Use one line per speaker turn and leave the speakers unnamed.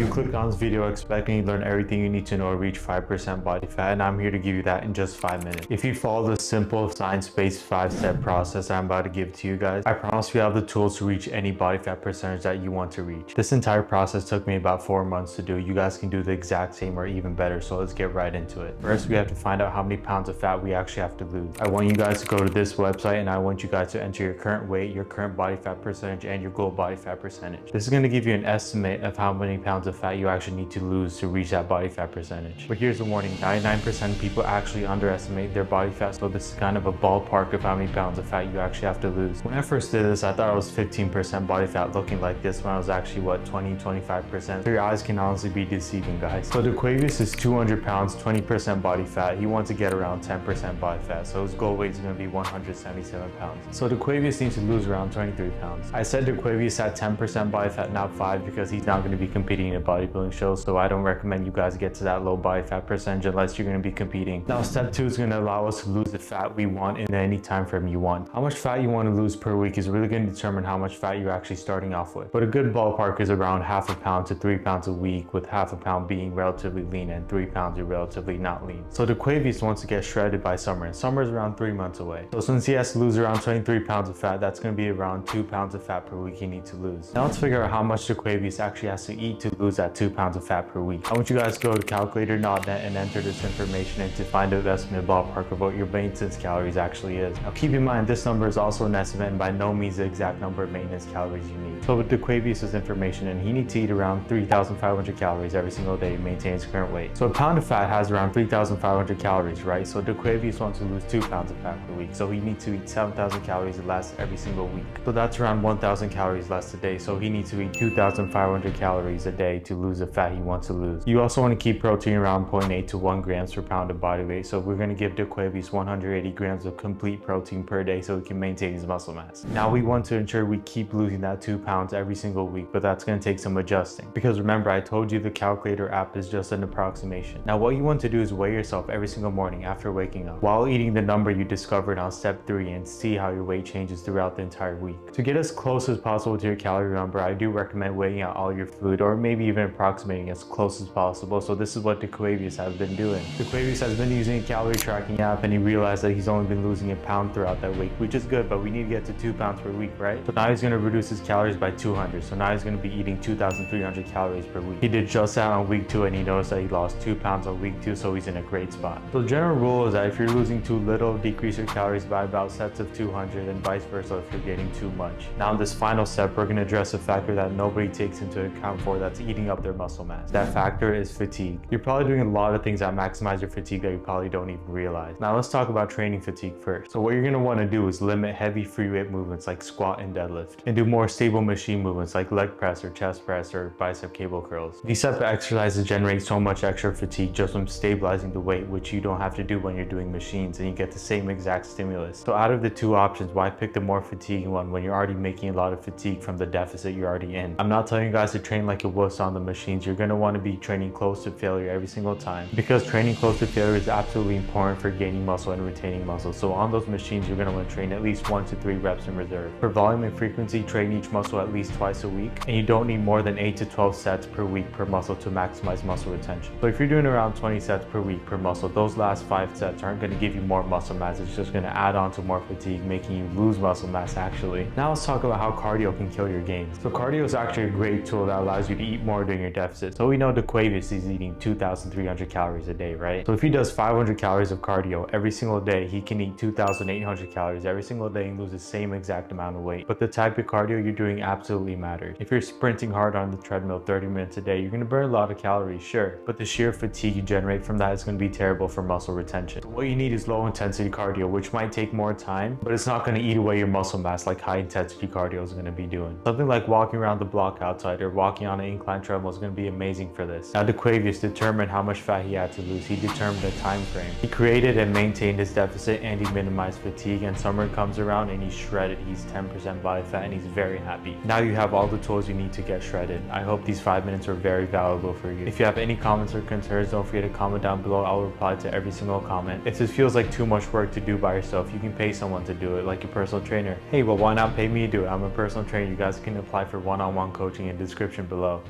You clicked on this video expecting to learn everything you need to know to reach 5% body fat, and I'm here to give you that in just 5 minutes. If you follow the simple science-based 5-step process I'm about to give to you guys, I promise you have the tools to reach any body fat percentage that you want to reach. This entire process took me about 4 months to do. You guys can do the exact same or even better, so let's get right into it. First, we have to find out how many pounds of fat we actually have to lose. I want you guys to go to this website and I want you guys to enter your current weight, your current body fat percentage, and your goal body fat percentage. This is going to give you an estimate of how many pounds of fat you actually need to lose to reach that body fat percentage. But here's the warning, 99% of people actually underestimate their body fat, so this is kind of a ballpark of how many pounds of fat you actually have to lose. When I first did this, I thought I was 15% body fat looking like this when I was actually, 20-25%. So your eyes can honestly be deceiving, guys. So Aquavius is 200 pounds, 20% body fat. He wants to get around 10% body fat, so his goal weight is going to be 177 pounds. So Aquavius needs to lose around 23 pounds. I said Aquavius had 10% body fat, not 5, because he's not going to be competing in a bodybuilding show, so I don't recommend you guys get to that low body fat percentage unless you're going to be competing. Now step 2 is going to allow us to lose the fat we want in any time frame you want. How much fat you want to lose per week is really going to determine how much fat you're actually starting off with, but a good ballpark is around half a pound to 3 pounds a week, with half a pound being relatively lean and 3 pounds are relatively not lean. So Aquavius wants to get shredded by summer, and summer is around 3 months away. So since he has to lose around 23 pounds of fat, that's going to be around 2 pounds of fat per week he needs to lose. Now let's figure out how much Aquavius actually has to eat to lose that 2 pounds of fat per week. I want you guys to go to calculator.net and enter this information in to find an estimate ballpark of what your maintenance calories actually is. Now keep in mind, this number is also an estimate and by no means the exact number of maintenance calories you need. So with Aquavius' information, and he needs to eat around 3,500 calories every single day to maintain his current weight. So a pound of fat has around 3,500 calories, right? So Aquavius wants to lose 2 pounds of fat per week, so he needs to eat 7,000 calories less every single week. So that's around 1,000 calories less a day, so he needs to eat 2,500 calories a day to lose the fat he wants to lose. You also want to keep protein around 0.8 to 1 grams per pound of body weight, so we're going to give Aquavius 180 grams of complete protein per day so he can maintain his muscle mass. Now we want to ensure we keep losing that 2 pounds every single week, but that's going to take some adjusting, because remember, I told you the calculator app is just an approximation. Now what you want to do is weigh yourself every single morning after waking up while eating the number you discovered on step 3 and see how your weight changes throughout the entire week. To get as close as possible to your calorie number, I do recommend weighing out all your food, or maybe even approximating as close as possible. So this is what Aquavius has been doing. Aquavius has been using a calorie tracking app, and he realized that he's only been losing a pound throughout that week, which is good, but we need to get to 2 pounds per week, right? So now he's going to reduce his calories by 200, so now he's going to be eating 2,300 calories per week. He did just that on week 2, and he noticed that he lost 2 pounds on week 2, so he's in a great spot. So the general rule is that if you're losing too little, decrease your calories by about sets of 200, and vice versa if you're getting too much. Now in this final step, we're going to address a factor that nobody takes into account for that's eating up their muscle mass. That factor is fatigue. You're probably doing a lot of things that maximize your fatigue that you probably don't even realize. Now let's talk about training fatigue first. So what you're going to want to do is limit heavy free weight movements like squat and deadlift, and do more stable machine movements like leg press or chest press or bicep cable curls. These type of exercises generate so much extra fatigue just from stabilizing the weight, which you don't have to do when you're doing machines, and you get the same exact stimulus. So out of the 2 options, why pick the more fatiguing one when you're already making a lot of fatigue from the deficit you're already in? I'm not telling you guys to train like a wuss on the machines. You're going to want to be training close to failure every single time, because training close to failure is absolutely important for gaining muscle and retaining muscle. So on those machines, you're going to want to train at least 1 to 3 reps in reserve. For volume and frequency, train each muscle at least twice a week, and you don't need more than 8 to 12 sets per week per muscle to maximize muscle retention. So if you're doing around 20 sets per week per muscle, those last 5 sets aren't going to give you more muscle mass. It's just going to add on to more fatigue, making you lose muscle mass actually. Now let's talk about how cardio can kill your gains. So cardio is actually a great tool that allows you to eat more during your deficit. So we know Aquavius is eating 2,300 calories a day, right? So if he does 500 calories of cardio every single day, he can eat 2,800 calories every single day and lose the same exact amount of weight. But the type of cardio you're doing absolutely matters. If you're sprinting hard on the treadmill 30 minutes a day, you're going to burn a lot of calories, sure, but the sheer fatigue you generate from that is going to be terrible for muscle retention. So what you need is low intensity cardio, which might take more time, but it's not going to eat away your muscle mass like high intensity cardio is going to be doing. Something like walking around the block outside or walking on an incline treadmill is going to be amazing for this. Now Aquavius determined how much fat he had to lose. He determined a time frame. He created and maintained his deficit, and he minimized fatigue, and summer comes around and he's shredded. He's 10% body fat and he's very happy. Now you have all the tools you need to get shredded. I hope these 5 minutes were very valuable for you. If you have any comments or concerns, don't forget to comment down below. I'll reply to every single comment. If this feels like too much work to do by yourself, you can pay someone to do it, like your personal trainer. Hey, well, why not pay me to do it? I'm a personal trainer. You guys can apply for one-on-one coaching in the description below.